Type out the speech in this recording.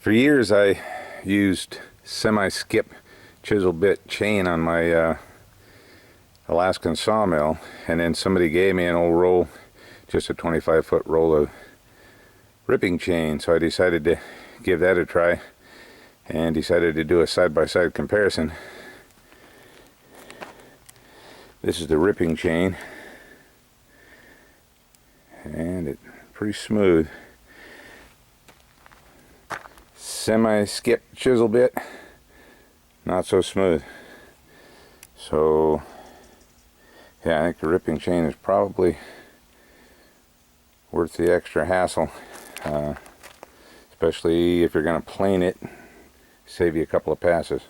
For years I used Semi Skip Chisel bit chain on my Alaskan sawmill, and then somebody gave me an old roll, just a 25-foot roll of ripping chain, so I decided to give that a try and decided to do a side-by-side comparison. This is the ripping chain, and it's pretty smooth. Semi Skip Chisel bit, not so smooth. So yeah, I think the ripping chain is probably worth the extra hassle, especially if you're going to plane it, save you a couple of passes.